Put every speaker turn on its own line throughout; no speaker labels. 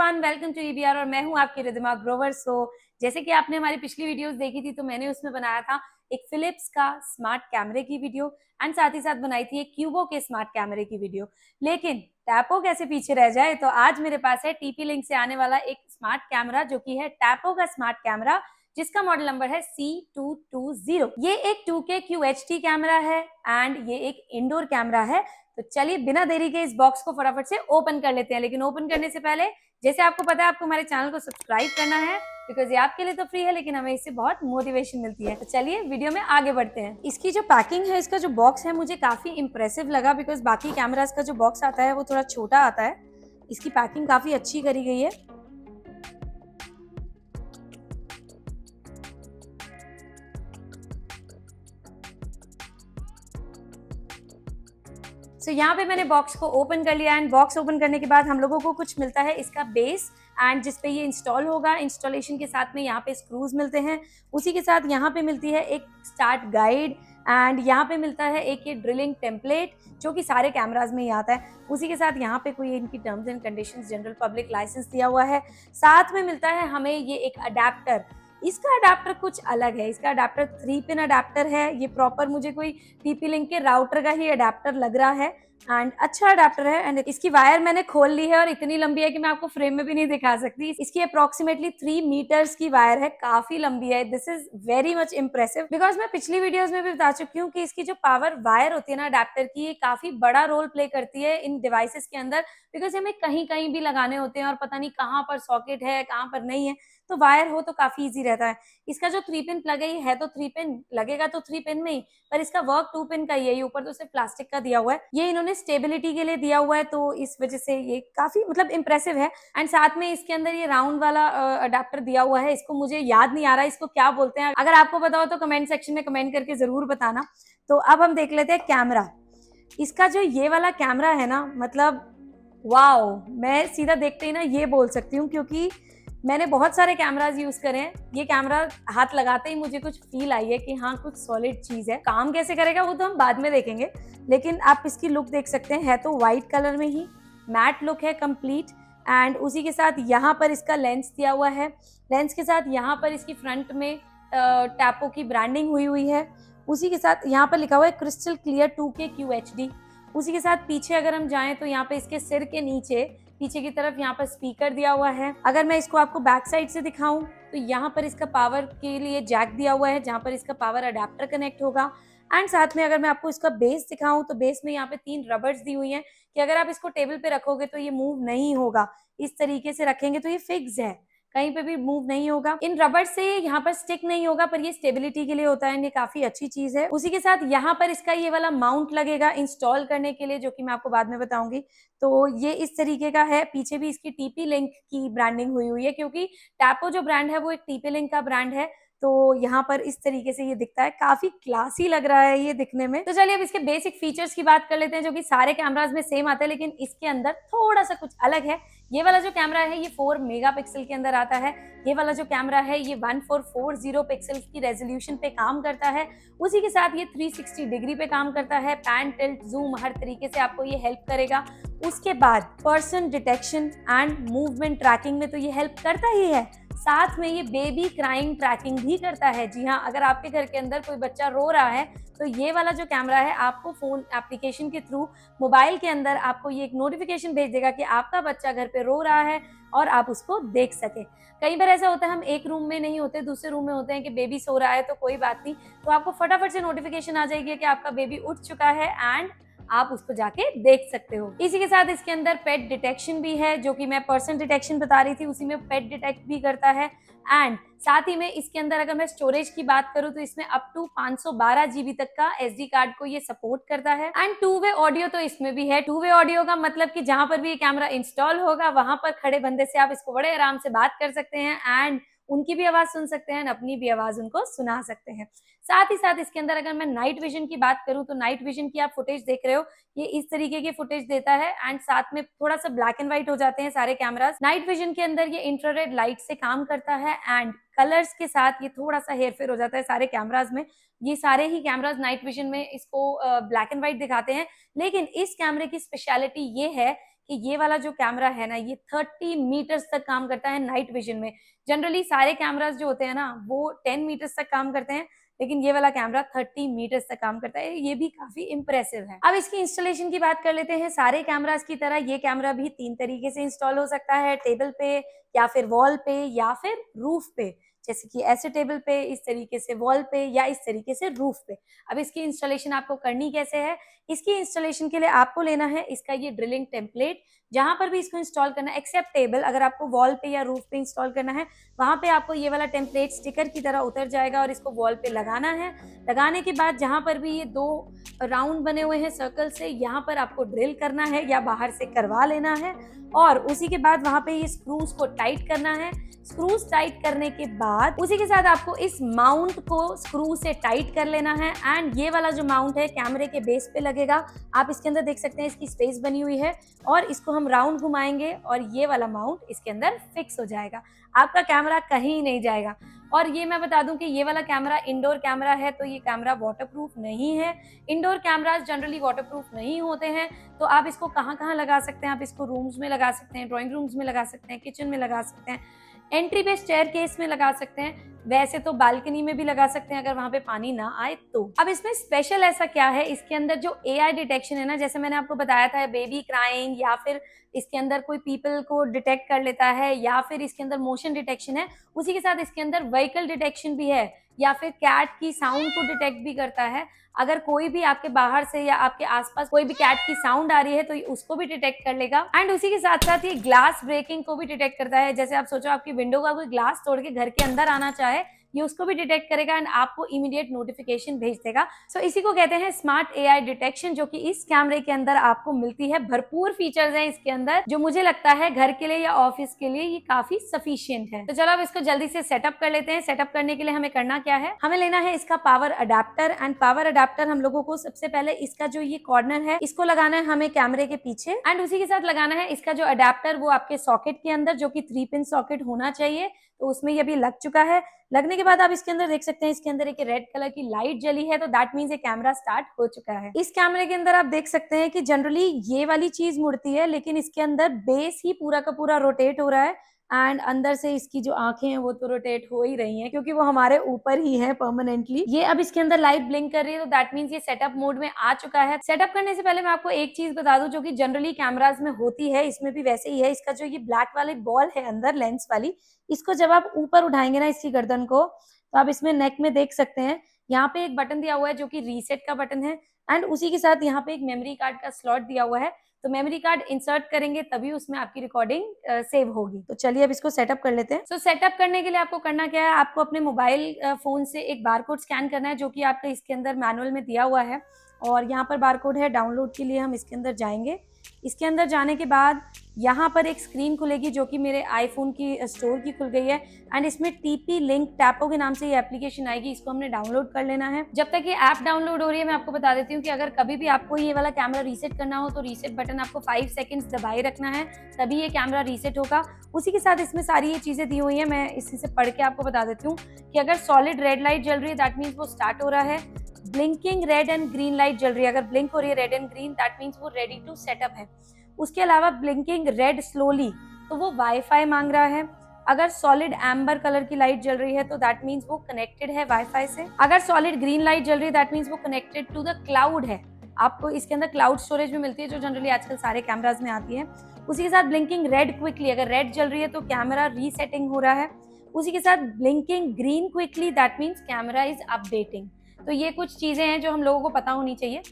Everyone, welcome to EBR और मैं हूं आपकी रिद्धिमा ग्रोवर। जैसे कि आपने हमारी पिछली वीडियोस देखी थी तो मैंने उसमें बनाया था एक फिलिप्स का स्मार्ट कैमरे की वीडियो एंड साथ ही साथ बनाई थी एक क्यूबो के स्मार्ट कैमरे की वीडियो। लेकिन टैपो कैसे पीछे रह जाए, तो आज मेरे पास है टीपी लिंक से आने वाला एक स्मार्ट कैमरा जो कि है टैपो का स्मार्ट कैमरा, जिसका मॉडल नंबर है C220। ये एक 2K QHD कैमरा है एंड ये एक इंडोर कैमरा है। तो चलिए बिना देरी के इस बॉक्स को फटाफट से ओपन कर लेते हैं। लेकिन ओपन करने से पहले, जैसे आपको पता है, आपको हमारे चैनल को सब्सक्राइब करना है बिकॉज ये आपके लिए तो फ्री है लेकिन हमें इससे बहुत मोटिवेशन मिलती है। तो चलिए वीडियो में आगे बढ़ते हैं। इसकी जो पैकिंग है, इसका जो बॉक्स है, मुझे काफी इंप्रेसिव लगा बिकॉज बाकी कैमरास का जो बॉक्स आता है वो थोड़ा छोटा आता है। इसकी पैकिंग काफी अच्छी करी गई है। यहाँ पे मैंने बॉक्स को ओपन कर लिया एंड बॉक्स ओपन करने के बाद हम लोगों को कुछ मिलता है इसका बेस एंड जिसपे ये इंस्टॉल होगा। इंस्टॉलेशन के साथ में यहाँ पे स्क्रूज मिलते हैं, उसी के साथ यहाँ पे मिलती है एक स्टार्ट गाइड एंड यहाँ पे मिलता है एक ये ड्रिलिंग टेम्पलेट जो कि सारे कैमराज में ही आता है। उसी के साथ यहाँ पे कोई इनकी terms and conditions, general public license दिया हुआ है। साथ में मिलता है हमें ये एक अडेप्टर। इसका अडेप्टर कुछ अलग है, इसका अडेप्टर 3 पिन अडेप्टर है। ये प्रॉपर मुझे कोई टीपी लिंक के राउटर का ही अडेप्टर लग रहा है एंड अच्छा अडेप्टर है। एंड इसकी वायर मैंने खोल ली है और इतनी लंबी है कि मैं आपको फ्रेम में भी नहीं दिखा सकती। इसकी अप्रोक्सीमेटली 3 मीटर्स की वायर है, काफी लंबी है। This is very much impressive because मैं पिछली वीडियोस में भी बता चुकी हूँ कि इसकी जो पावर वायर होती है ना अडेप्टर की, ये काफी बड़ा रोल प्ले करती है इन डिवाइसेस के अंदर बिकॉज हमें कहीं कहीं भी लगाने होते हैं और पता नहीं कहाँ पर सॉकेट है कहाँ पर नहीं है, तो वायर हो तो काफी इजी रहता है। इसका जो 3 पिन प्लग है तो 3 पिन लगेगा तो 3 पिन में ही, पर इसका वर्क 2 पिन का ही है। ऊपर तो सिर्फ प्लास्टिक का दिया हुआ है, ये इन्होंने स्टेबिलिटी के लिए दिया हुआ है, तो इस वजह से ये काफी मतलब इंप्रेसिव है। एंड साथ में इसके अंदर ये राउंड वाला अडेप्टर दिया हुआ है। इसको मुझे याद नहीं आ रहा इसको क्या बोलते हैं, अगर आपको पता हो तो कमेंट सेक्शन में कमेंट करके जरूर बताना। तो अब हम देख लेते हैं कैमरा। इसका जो ये वाला कैमरा है ना, मतलब वाओ, मैं सीधा देखते ही ना ये बोल सकती हूँ क्योंकि मैंने बहुत सारे कैमराज यूज करे हैं। ये कैमरा हाथ लगाते ही मुझे कुछ फील आई है कि हाँ कुछ सॉलिड चीज है। काम कैसे करेगा वो तो हम बाद में देखेंगे, लेकिन आप इसकी लुक देख सकते हैं, है तो व्हाइट कलर में ही, मैट लुक है कंप्लीट। एंड उसी के साथ यहाँ पर इसका लेंस दिया हुआ है। लेंस के साथ यहाँ पर इसकी फ्रंट में टैपो की ब्रांडिंग हुई है। उसी के साथ यहाँ पर लिखा हुआ है क्रिस्टल क्लियर 2K QHD। उसी के साथ पीछे अगर हम जाएं तो यहाँ पे इसके सिर के नीचे पीछे की तरफ यहाँ पर स्पीकर दिया हुआ है। अगर मैं इसको आपको बैक साइड से दिखाऊं तो यहाँ पर इसका पावर के लिए जैक दिया हुआ है जहाँ पर इसका पावर अडेप्टर कनेक्ट होगा। एंड साथ में अगर मैं आपको इसका बेस दिखाऊं तो बेस में यहाँ पे 3 रबर्स दी हुई हैं कि अगर आप इसको टेबल पे रखोगे तो ये मूव नहीं होगा। इस तरीके से रखेंगे तो ये फिक्स है, कहीं पे भी मूव नहीं होगा। इन रबर से यहाँ पर स्टिक नहीं होगा, पर ये स्टेबिलिटी के लिए होता है, ये काफी अच्छी चीज है। उसी के साथ यहाँ पर इसका ये वाला माउंट लगेगा इंस्टॉल करने के लिए, जो कि मैं आपको बाद में बताऊंगी। तो ये इस तरीके का है। पीछे भी इसकी टीपी लिंक की ब्रांडिंग हुई है क्योंकि टैपो जो ब्रांड है वो एक टीपी लिंक का ब्रांड है। तो यहाँ पर इस तरीके से ये दिखता है, काफी क्लासी लग रहा है ये दिखने में। तो चलिए अब इसके बेसिक फीचर्स की बात कर लेते हैं जो कि सारे कैमराज में सेम आते हैं, लेकिन इसके अंदर थोड़ा सा कुछ अलग है। ये वाला जो कैमरा है ये 4 मेगापिक्सल के अंदर आता है। ये वाला जो कैमरा है ये 1440 पिक्सल की रेजोल्यूशन पे काम करता है। उसी के साथ ये 360 डिग्री पे काम करता है। पैन, टिल्ट, जूम हर तरीके से आपको ये हेल्प करेगा। उसके बाद person detection and movement tracking में तो ये हेल्प करता ही है, साथ में ये बेबी क्राइंग ट्रैकिंग भी करता है। जी हाँ, अगर आपके घर के अंदर कोई बच्चा रो रहा है तो ये वाला जो कैमरा है आपको फोन एप्लीकेशन के थ्रू मोबाइल के अंदर आपको ये एक नोटिफिकेशन भेज देगा कि आपका बच्चा घर पे रो रहा है और आप उसको देख सके। कई बार ऐसा होता है हम एक रूम में नहीं होते, दूसरे रूम में होते हैं कि बेबी सो रहा है तो कोई बात नहीं, तो आपको फटाफट से नोटिफिकेशन आ जाएगी कि आपका बेबी उठ चुका है एंड आप उसको जाके देख सकते हो। इसी के साथ इसके अंदर पेट डिटेक्शन भी है, जो कि मैं पर्सन डिटेक्शन बता रही थी, उसी में पेट डिटेक्ट भी करता है। एंड साथ ही में इसके अंदर अगर मैं स्टोरेज की बात करूं तो इसमें अप टू 512 GB तक का SD कार्ड को ये सपोर्ट करता है। एंड 2-वे ऑडियो तो इसमें भी है। 2-वे ऑडियो का मतलब कि जहां पर भी ये कैमरा इंस्टॉल होगा वहां पर खड़े बंदे से आप इसको बड़े आराम से बात कर सकते हैं एंड उनकी भी आवाज सुन सकते हैं, अपनी भी आवाज उनको सुना सकते हैं। साथ ही साथ इसके अंदर अगर मैं नाइट विजन की बात करूं तो नाइट विजन की आप फुटेज देख रहे हो, ये इस तरीके की फुटेज देता है एंड साथ में थोड़ा सा ब्लैक एंड व्हाइट हो जाते हैं सारे कैमरास। नाइट विजन के अंदर ये इंफ्रारेड लाइट से काम करता है एंड कलर्स के साथ ये थोड़ा सा हेरफेर हो जाता है सारे कैमराज में। ये सारे ही कैमराज नाइट विजन में इसको ब्लैक एंड व्हाइट दिखाते हैं, लेकिन इस कैमरे की स्पेशलिटी ये है कि ये वाला जो कैमरा है ना, ये 30 मीटर्स तक काम करता है नाइट विजन में। जनरली सारे कैमरास जो होते हैं ना, वो 10 मीटर्स तक काम करते हैं, लेकिन ये वाला कैमरा 30 मीटर्स तक काम करता है। ये भी काफी इंप्रेसिव है। अब इसकी इंस्टॉलेशन की बात कर लेते हैं। सारे कैमरास की तरह ये कैमरा भी 3 तरीके से इंस्टॉल हो सकता है, टेबल पे या फिर वॉल पे या फिर रूफ पे, जैसे कि ऐसे टेबल पे, इस तरीके से वॉल पे या इस तरीके से रूफ पे। अब इसकी इंस्टॉलेशन आपको करनी कैसे है? इसकी इंस्टॉलेशन के लिए आपको लेना है इसका ये ड्रिलिंग टेम्पलेट। जहां पर भी इसको इंस्टॉल करना है, एक्सेप्ट टेबल, अगर आपको वॉल पे या रूफ पे इंस्टॉल करना है, वहां पे आपको ये वाला टेम्पलेट स्टिकर की तरह उतर जाएगा और इसको वॉल पे लगाना है। लगाने के बाद जहां पर भी ये 2 राउंड बने हुए हैं सर्कल से, यहाँ पर आपको ड्रिल करना है या बाहर से करवा लेना है, और उसी के बाद वहां पे ये स्क्रूज को टाइट करना है। स्क्रूज टाइट करने के बाद उसी के साथ आपको इस माउंट को स्क्रू से टाइट कर लेना है। एंड ये वाला जो माउंट है कैमरे के बेस पे लगेगा। आप इसके अंदर देख सकते हैं इसकी स्पेस बनी हुई है, और इसको हम राउंड घुमाएंगे और ये वाला माउंट इसके अंदर फिक्स हो जाएगा। आपका कैमरा कहीं नहीं जाएगा। और ये मैं बता दूं कि ये वाला कैमरा इंडोर कैमरा है, तो ये कैमरा वाटरप्रूफ नहीं है। इंडोर कैमरास जनरली वाटरप्रूफ नहीं होते हैं। तो आप इसको कहाँ कहाँ लगा सकते हैं? आप इसको रूम्स में लगा सकते हैं, ड्राइंग रूम्स में लगा सकते हैं, किचन में लगा सकते हैं, एंट्री पे स्टेयर केस में लगा सकते हैं, वैसे तो बालकनी में भी लगा सकते हैं अगर वहां पे पानी ना आए तो। अब इसमें स्पेशल ऐसा क्या है, इसके अंदर जो AI डिटेक्शन है ना, जैसे मैंने आपको बताया था बेबी क्राइंग, या फिर इसके अंदर कोई पीपल को डिटेक्ट कर लेता है, या फिर इसके अंदर मोशन डिटेक्शन है, उसी के साथ इसके अंदर व्हीकल डिटेक्शन भी है, या फिर कैट की साउंड को डिटेक्ट भी करता है। अगर कोई भी आपके बाहर से या आपके आसपास कोई भी कैट की साउंड आ रही है तो उसको भी डिटेक्ट कर लेगा। एंड उसी के साथ साथ ये ग्लास ब्रेकिंग को भी डिटेक्ट करता है। जैसे आप सोचो आपकी विंडो का कोई ग्लास तोड़ के घर के अंदर आना चाहे, ये उसको भी डिटेक्ट करेगा एंड आपको इमीडिएट नोटिफिकेशन भेज देगा। सो इसी को कहते हैं स्मार्ट AI डिटेक्शन, जो कि इस कैमरे के अंदर आपको मिलती है। भरपूर फीचर्स हैं इसके अंदर, जो मुझे लगता है घर के लिए या ऑफिस के लिए ये काफी सफिशिएंट है। तो चलो अब इसको जल्दी से सेटअप कर लेते हैं। सेटअप करने के लिए हमें करना क्या है, हमें लेना है इसका power adapter. And power adapter हम लोगों को सबसे पहले इसका जो ये कॉर्नर है इसको लगाना है हमें कैमरे के पीछे, एंड उसी के साथ लगाना है इसका जो अडेप्टर वो आपके सॉकेट के अंदर, जो कि 3 पिन सॉकेट होना चाहिए। तो उसमें ये भी लग चुका है। लगने के बाद आप इसके अंदर देख सकते हैं इसके अंदर एक रेड कलर की लाइट जली है, तो दैट मीन्स ये कैमरा स्टार्ट हो चुका है। इस कैमरे के अंदर आप देख सकते हैं कि जनरली ये वाली चीज मुड़ती है, लेकिन इसके अंदर बेस ही पूरा का पूरा रोटेट हो रहा है, एंड अंदर से इसकी जो आंखें हैं वो तो रोटेट हो ही रही हैं, क्योंकि वो हमारे ऊपर ही है परमानेंटली। ये अब इसके अंदर लाइट ब्लिंक कर रही है, तो दैट मीन्स ये सेटअप मोड में आ चुका है। सेटअप करने से पहले मैं आपको एक चीज बता दूं, जो कि जनरली कैमराज में होती है, इसमें भी वैसे ही है। इसका जो ये ब्लैक वाली बॉल है अंदर लेंस वाली, इसको जब आप ऊपर उठाएंगे ना इसकी गर्दन को, तो आप इसमें नेक में देख सकते हैं यहाँ पे एक बटन दिया हुआ है जो कि रीसेट का बटन है, एंड उसी के साथ यहाँ पे एक मेमोरी कार्ड का स्लॉट दिया हुआ है। तो मेमोरी कार्ड इंसर्ट करेंगे तभी उसमें आपकी रिकॉर्डिंग सेव होगी। तो चलिए अब इसको सेटअप कर लेते हैं। सो सेटअप करने के लिए आपको करना क्या है, आपको अपने मोबाइल फोन से एक बारकोड स्कैन करना है, जो कि आपका इसके अंदर मैनुअल में दिया हुआ है, और यहाँ पर बारकोड है। डाउनलोड के लिए हम इसके अंदर जाएंगे। इसके अंदर जाने के बाद यहाँ पर एक स्क्रीन खुलेगी जो कि मेरे आईफोन की स्टोर की खुल गई है, एंड इसमें TP लिंक टैपो के नाम से ये एप्लीकेशन आएगी। इसको हमने डाउनलोड कर लेना है। जब तक ये ऐप डाउनलोड हो रही है, मैं आपको बता देती हूँ कि अगर कभी भी आपको ये वाला कैमरा रीसेट करना हो तो रीसेट बटन आपको 5 सेकंड्स दबाए रखना है, तभी ये कैमरा रीसेट होगा। उसी के साथ इसमें सारी ये चीजें दी हुई है, मैं इसी से पढ़ के आपको बता देती हूँ कि अगर सॉलिड रेड लाइट जल रही है दैट मीन्स वो स्टार्ट हो रहा है। Blinking red and green light जल रही है, अगर ब्लिंक हो रही है red and green, that means वो रेडी टू सेटअप है। उसके अलावा ब्लिंकिंग रेड स्लोली, तो वो वाईफाई मांग रहा है। अगर सॉलिड एम्बर कलर की लाइट जल रही है तो दैट मीन्स वो कनेक्टेड है वाईफाई से। अगर सॉलिड ग्रीन लाइट जल रही है दैट मीन्स वो कनेक्टेड टू द क्लाउड है। आपको इसके अंदर क्लाउड स्टोरेज भी मिलती है, जो जनरली आजकल सारे कैमराज में आती है। उसी के साथ ब्लिंकिंग रेड क्विकली, अगर रेड जल रही है तो कैमरा रीसेटिंग हो रहा है। उसी के साथ blinking green quickly, that means camera is updating. तो ये कुछ चीजें हैं जो हम लोगों को पता होनी चाहिए,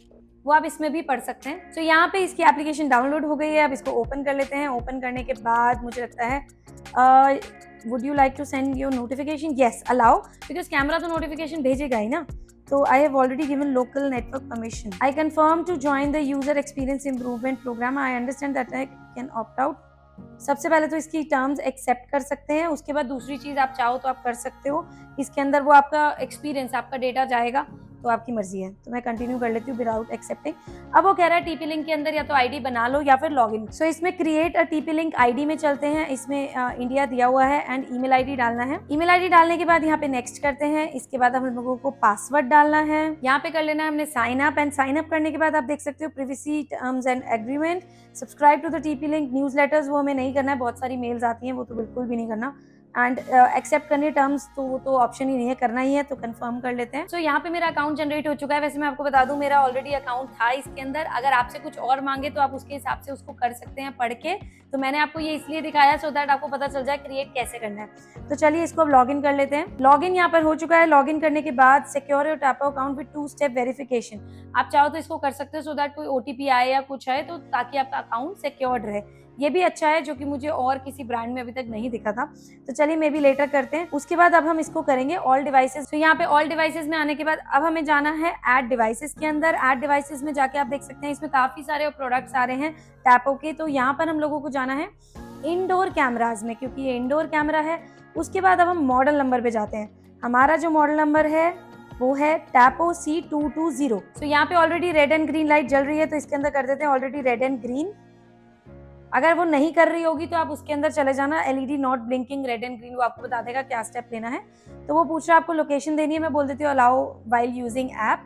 वो आप इसमें भी पढ़ सकते हैं। तो यहाँ पे इसकी एप्लीकेशन डाउनलोड हो गई है। अब इसको ओपन कर लेते हैं। ओपन करने के बाद मुझे लगता है would you like to send your notification, yes allow, because camera तो नोटिफिकेशन भेजेगा ही ना। तो I have already given local network permission. I confirm to join the user experience improvement program. I understand that I can opt out. सबसे पहले तो इसकी terms accept कर सकते हैं, उसके बाद दूसरी चीज आप चाहो तो आप कर सकते हो। इसके अंदर वो आपका एक्सपीरियंस, आपका डेटा जाएगा, तो आपकी मर्जी है। तो मैं कंटिन्यू कर लेती हूँ विदाउट एक्सेप्टिंग। अब वो कह रहा है टीपी लिंक के अंदर या तो आईडी बना लो या फिर लॉगिन। सो इसमें create a TP link ID में चलते हैं। इसमें इंडिया दिया हुआ है एंड ईमेल आईडी डालना है। ईमेल आईडी डालने के बाद यहाँ पे नेक्स्ट करते हैं। इसके बाद हम लोगों को पासवर्ड डालना है, यहाँ पे कर लेना है हमने sign up. And sign up करने के बाद आप देख सकते हो privacy terms and agreement, subscribe to the TP link, newsletters वो हमें नहीं करना है, बहुत सारी मेल्स आती हैं वो तो बिल्कुल भी नहीं करना। एंड एक्सेप्ट करने टर्म्स तो वो तो ऑप्शन ही नहीं है, करना ही है तो कंफर्म कर लेते हैं। सो यहाँ पे मेरा अकाउंट जनरेट हो चुका है। वैसे मैं आपको बता दूं मेरा ऑलरेडी अकाउंट था इसके अंदर। अगर आपसे कुछ और मांगे तो आप उसके हिसाब से उसको कर सकते हैं पढ़ के। तो मैंने आपको ये इसलिए दिखाया सो दैट आपको पता चल जाए क्रिएट कैसे करना है। तो चलिए इसको अब लॉगिन कर लेते हैं। लॉगिन यहाँ पर हो चुका है। लॉगिन करने के बाद secure your Tapo account with 2 step verification. आप चाहो तो इसको कर सकते हो सो दैट कोई ओटीपी आए या कुछ है तो ताकि आपका अकाउंट सिक्योर्ड रहे। ये भी अच्छा है जो कि मुझे और किसी ब्रांड में अभी तक नहीं दिखा था। तो चलिए मे बी लेटर करते हैं। उसके बाद अब हम इसको करेंगे ऑल डिवाइसेस। तो यहाँ पे ऑल डिवाइसेस में आने के बाद अब हमें जाना है ऐड डिवाइसेस के अंदर। ऐड डिवाइसेस में जाके आप देख सकते हैं इसमें काफी सारे प्रोडक्ट्स आ रहे हैं टैपो के। तो यहाँ पर हम लोगों को जाना है इंडोर कैमराज में, क्योंकि ये इंडोर कैमरा है। उसके बाद अब हम मॉडल नंबर पे जाते हैं। हमारा जो मॉडल नंबर है वो है टैपो C220। तो यहाँ पे already red and green light जल रही है तो इसके अंदर कर देते हैं ऑलरेडी रेड एंड ग्रीन। अगर वो नहीं कर रही होगी तो आप उसके अंदर चले जाना, LED not blinking red and green, वो आपको बता देगा क्या स्टेप लेना है। तो वो पूछ रहा है आपको लोकेशन देनी है, मैं बोल देती हूँ allow while using app.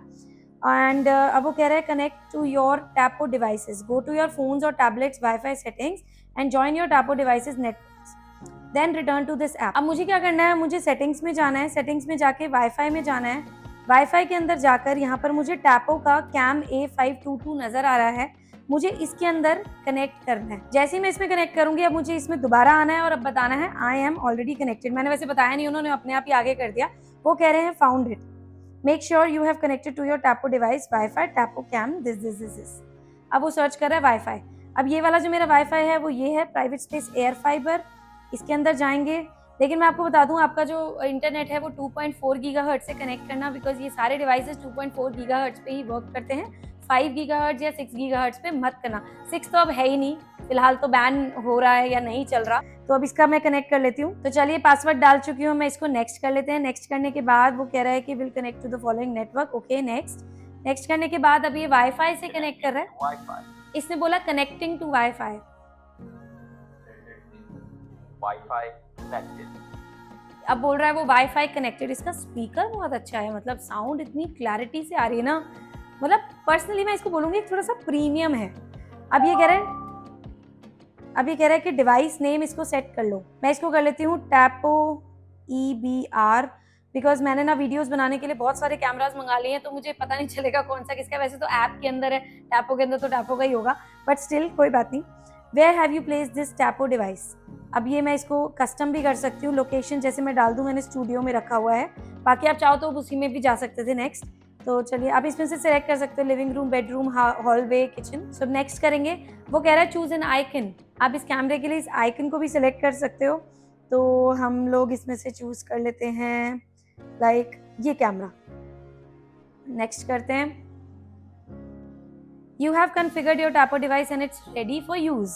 And अब वो कह रहा है connect to your Tapo devices, go to your phones और tablets wifi settings and join your Tapo devices networks then return to this app. अब मुझे क्या करना है, मुझे सेटिंग्स में जाना है। सेटिंग्स में जाके वाईफाई में जाना है। वाईफाई के अंदर जाकर यहाँ पर मुझे टैपो का कैम A522 नजर आ रहा है, मुझे इसके अंदर कनेक्ट करना है। जैसे ही मैं इसमें कनेक्ट करूंगी अब मुझे इसमें दोबारा आना है और अब बताना है आई एम ऑलरेडी कनेक्टेड। मैंने वैसे बताया नहीं, उन्होंने अपने आप ही आगे कर दिया। वो कह रहे हैं found it, make sure you have connected to your Tapo device wifi Tapo cam this. अब वो सर्च कर रहा है वाईफाई। अब ये वाला जो मेरा वाईफाई है वो ये है प्राइवेट स्पेस एयर फाइबर। इसके अंदर जाएंगे, लेकिन मैं आपको बता दूं आपका जो इंटरनेट है वो 2.4 गीगाहर्ट्ज से कनेक्ट करना, बिकॉज ये सारे डिवाइसेस 2.4 गीगाहर्ट्ज पे ही वर्क करते हैं। 5 गीगाहर्ट्ज या 6 गीगाहर्ट्ज पे मत करना। 6 तो अब है ही नहीं, फिलहाल तो बैन हो रहा है या नहीं चल रहा। तो अब इसका मैं कनेक्ट कर लेती हूँ। तो चलिए पासवर्ड डाल चुकी हूँ मैं, इसको नेक्स्ट कर लेते हैं। नेक्स्ट करने के बाद वो कह रहा है कि will connect to the following network. Okay next करने के बाद अब ये वाईफाई से कनेक्ट कर रहा है। इसने बोला कनेक्टिंग टू वाईफाई कनेक्टेड। अब बोल रहा है वो वाईफाई कनेक्टेड। इसका स्पीकर बहुत अच्छा है, मतलब साउंड इतनी क्लैरिटी से आ रही है ना, मतलब पर्सनली मैं इसको बोलूंगी थोड़ा सा प्रीमियम है। अब ये कह रहा है कि डिवाइस नेम इसको सेट कर लो। मैं इसको कर लेती हूँ टैपो EBR, बिकॉज मैंने ना वीडियोस बनाने के लिए बहुत सारे कैमरास मंगा लिए हैं तो मुझे पता नहीं चलेगा कौन सा किसका। वैसे तो ऐप के अंदर है, टैपो के अंदर तो टैपो का ही होगा, बट स्टिल कोई बात नहीं। Where have you place this Tapo device. अब ये मैं इसको कस्टम भी कर सकती हूँ। लोकेशन जैसे मैं डाल दूँ, मैंने स्टूडियो में रखा हुआ है, बाकी आप चाहो तो उसी में भी जा सकते थे। नेक्स्ट, तो चलिए आप इसमें से सिलेक्ट कर सकते हो living room, bedroom, hallway, kitchen. So next करेंगे। वो कह रहा है चूज एन आइकन। आप इस कैमरे के लिए इस आइकन को भी सिलेक्ट कर सकते हो। तो हम लोग इसमें से चूज कर लेते हैं लाइक ये कैमरा। नेक्स्ट करते हैं। You have configured your Tapo device and it's ready for use.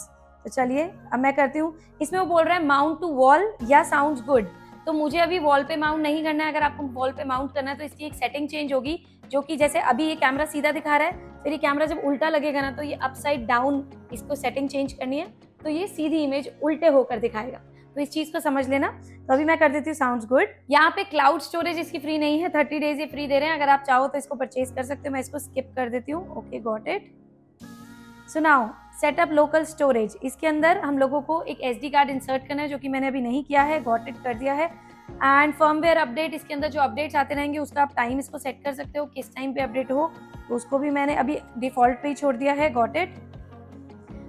तो चलिए अब मैं करती हूँ। इसमें वो बोल रहा है माउंट टू वॉल या साउंड्स गुड। तो मुझे अभी वॉल पे माउंट नहीं करना है। अगर आपको वॉल पे माउंट करना है तो इसकी एक सेटिंग चेंज होगी, जो कि जैसे अभी ये कैमरा सीधा दिखा रहा है, फिर ये कैमरा जब उल्टा लगेगा ना तो ये अपसाइड डाउन, इसको सेटिंग चेंज करनी है तो ये सीधी इमेज उल्टे होकर दिखाएगा। तो इस चीज को समझ लेना। तो अभी मैं कर देती हूँ साउंड्स गुड। यहाँ पे क्लाउड स्टोरेज इसकी फ्री नहीं है, 30 डेज ये फ्री दे रहे हैं। अगर आप चाहो तो इसको परचेज कर सकते हो। मैं इसको स्किप कर देती हूँ। Okay got it. So now setup local storage. इसके अंदर हम लोगों को एक SD कार्ड इंसर्ट करना है, जो कि मैंने अभी नहीं किया है, गॉट इट कर दिया है। एंड फर्मवेयर अपडेट, इसके अंदर जो अपडेट्स आते रहेंगे उसका आप टाइम इसको सेट कर सकते हो, किस टाइम पे अपडेट हो, तो उसको भी मैंने अभी डिफॉल्ट पे ही छोड़ दिया है, गॉट इट।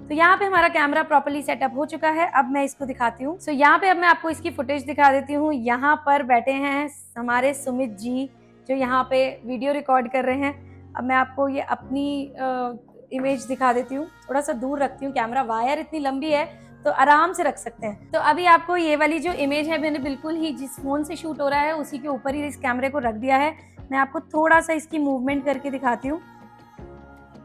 तो यहाँ पे हमारा कैमरा प्रॉपर्ली सेटअप हो चुका है। अब मैं इसको दिखाती हूँ। सो यहाँ पे अब मैं आपको इसकी फुटेज दिखा देती हूँ। यहाँ पर बैठे हैं हमारे सुमित जी, जो यहाँ पे वीडियो रिकॉर्ड कर रहे हैं। अब मैं आपको ये अपनी इमेज दिखा देती हूँ। थोड़ा सा दूर रखती हूँ कैमरा, वायर इतनी लंबी है तो आराम से रख सकते हैं। तो अभी आपको ये वाली जो इमेज है, मैंने बिल्कुल ही जिस फोन से शूट हो रहा है उसी के ऊपर ही इस कैमरे को रख दिया है। मैं आपको थोड़ा सा इसकी मूवमेंट करके दिखाती हूँ।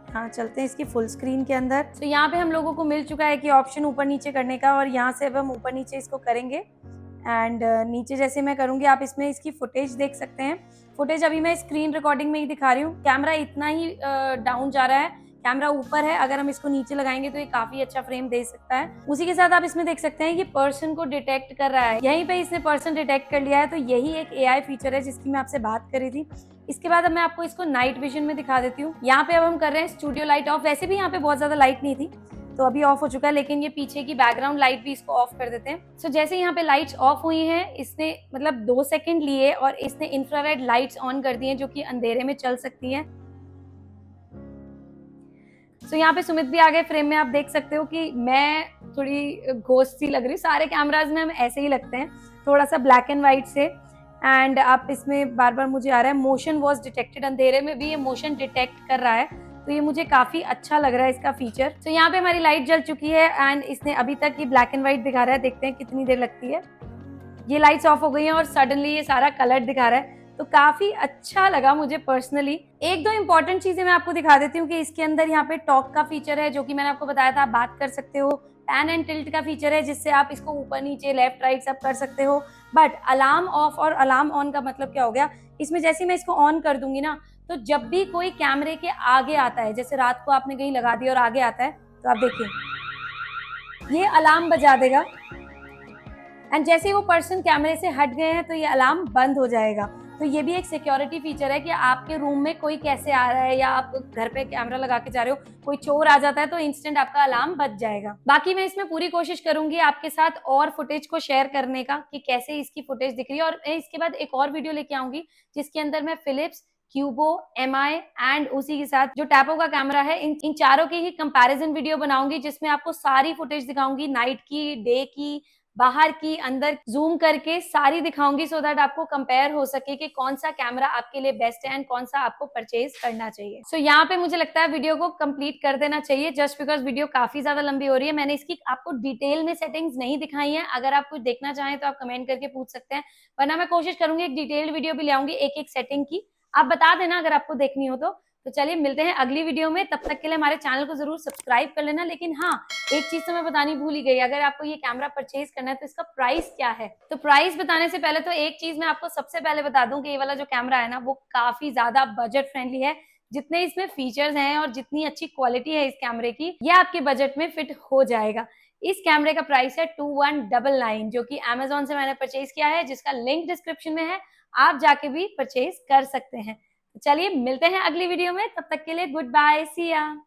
हाँ, चलते हैं इसकी फुल स्क्रीन के अंदर। तो यहाँ पे हम लोगों को मिल चुका है कि ऑप्शन ऊपर नीचे करने का, और यहाँ से अब हम ऊपर नीचे इसको करेंगे एंड नीचे जैसे मैं करूँगी आप इसमें इसकी फुटेज देख सकते हैं। फुटेज अभी मैं स्क्रीन रिकॉर्डिंग में ही दिखा रही हूँ। कैमरा इतना ही डाउन जा रहा है, कैमरा ऊपर है, अगर हम इसको नीचे लगाएंगे तो ये काफी अच्छा फ्रेम दे सकता है। उसी के साथ आप इसमें देख सकते हैं कि पर्सन को डिटेक्ट कर रहा है, यहीं पे इसने पर्सन डिटेक्ट कर लिया है। तो यही एक एआई फीचर है जिसकी मैं आपसे बात कर रही थी। इसके बाद अब मैं आपको इसको नाइट विजन में दिखा देती हूँ। यहाँ पे अब हम कर रहे हैं स्टूडियो लाइट ऑफ। वैसे भी यहाँ पे बहुत ज्यादा लाइट नहीं थी तो अभी ऑफ हो चुका है, लेकिन ये पीछे की बैकग्राउंड लाइट भी इसको ऑफ कर देते हैं। सो जैसे यहाँ पे लाइट्स ऑफ हुई हैं, इसने मतलब 2 सेकंड लिए और इसने इंफ्रारेड लाइट्स ऑन कर दी हैं जो कि अंधेरे में चल सकती हैं। सो यहाँ पे सुमित भी आ गए फ्रेम में। आप देख सकते हो कि मैं थोड़ी घोस्ट सी लग रही हूँ। सारे कैमराज में हम ऐसे ही लगते हैं, थोड़ा सा ब्लैक एंड व्हाइट से। एंड आप इसमें बार बार मुझे आ रहा है मोशन वॉज डिटेक्टेड, अंधेरे में भी ये मोशन डिटेक्ट कर रहा है, तो ये मुझे काफी अच्छा लग रहा है इसका फीचर। तो यहाँ पे हमारी लाइट जल चुकी है एंड इसने अभी तक ये ब्लैक एंड व्हाइट दिखा रहा है। देखते हैं कितनी देर लगती है। ये लाइट्स ऑफ हो गई हैं और सडनली ये सारा कलर दिखा रहा है, तो काफी अच्छा लगा मुझे पर्सनली। एक दो इंपॉर्टेंट चीजें मैं आपको दिखा देती हूँ कि इसके अंदर यहाँ पे टॉक का फीचर है जो कि मैंने आपको बताया था, आप बात कर सकते हो। पैन एंड टिल्ट का फीचर है जिससे आप इसको ऊपर नीचे लेफ्ट राइट सब कर सकते हो। बट अलार्म ऑफ और अलार्म ऑन का मतलब क्या हो गया, इसमें जैसे मैं इसको ऑन कर दूंगी ना, तो जब भी कोई कैमरे के आगे आता है, जैसे रात को आपने कहीं लगा दिया और आगे आता है, तो आप देखिए ये अलार्म बजा देगा एंड जैसे ही वो पर्सन कैमरे से हट गए हैं तो ये अलार्म बंद हो जाएगा। तो ये भी एक सिक्योरिटी फीचर है कि आपके रूम में कोई कैसे आ रहा है या आप घर पे कैमरा लगा के जा रहे हो, कोई चोर आ जाता है तो इंस्टेंट आपका अलार्म बज जाएगा। बाकी मैं इसमें पूरी कोशिश करूंगी आपके साथ और फुटेज को शेयर करने का कि कैसे इसकी फुटेज दिख रही है, और इसके बाद एक और वीडियो लेके आऊंगी जिसके अंदर मैं फिलिप्स, क्यूबो, एमआई एंड उसी के साथ जो टैपो का कैमरा है, इन चारों की ही कंपैरिजन वीडियो बनाऊंगी जिसमें आपको सारी फुटेज दिखाऊंगी, नाइट की, डे की, बाहर की, अंदर जूम करके सारी दिखाऊंगी, सो दैट आपको कंपेयर हो सके कि कौन सा कैमरा आपके लिए बेस्ट है एंड कौन सा आपको परचेज करना चाहिए। सो यहाँ पे मुझे लगता है वीडियो को कंप्लीट कर देना चाहिए, जस्ट बिकॉज वीडियो काफी ज्यादा लंबी हो रही है। मैंने इसकी आपको डिटेल में सेटिंग्स नहीं दिखाई है, अगर आप कुछ देखना चाहें तो आप कमेंट करके पूछ सकते हैं, वरना मैं कोशिश करूंगी एक डिटेल्ड वीडियो भी ले आऊंगी एक एक सेटिंग की। आप बता देना अगर आपको देखनी हो तो चलिए मिलते हैं अगली वीडियो में। तब तक के लिए हमारे चैनल को जरूर सब्सक्राइब कर लेना। लेकिन हाँ, एक चीज तो मैं बतानी भूल ही गई, अगर आपको ये कैमरा परचेज करना है तो इसका प्राइस क्या है। तो प्राइस बताने से पहले तो एक चीज मैं आपको सबसे पहले बता दूं कि ये वाला जो कैमरा है ना, वो काफी ज्यादा बजट फ्रेंडली है। जितने इसमें फीचर्स हैं और जितनी अच्छी क्वालिटी है इस कैमरे की, ये आपके बजट में फिट हो जाएगा। इस कैमरे का प्राइस है 2199, जो कि Amazon से मैंने परचेज किया है, जिसका लिंक डिस्क्रिप्शन में है, आप जाके भी परचेज कर सकते हैं। चलिए मिलते हैं अगली वीडियो में, तब तक के लिए गुड बाय, सी या।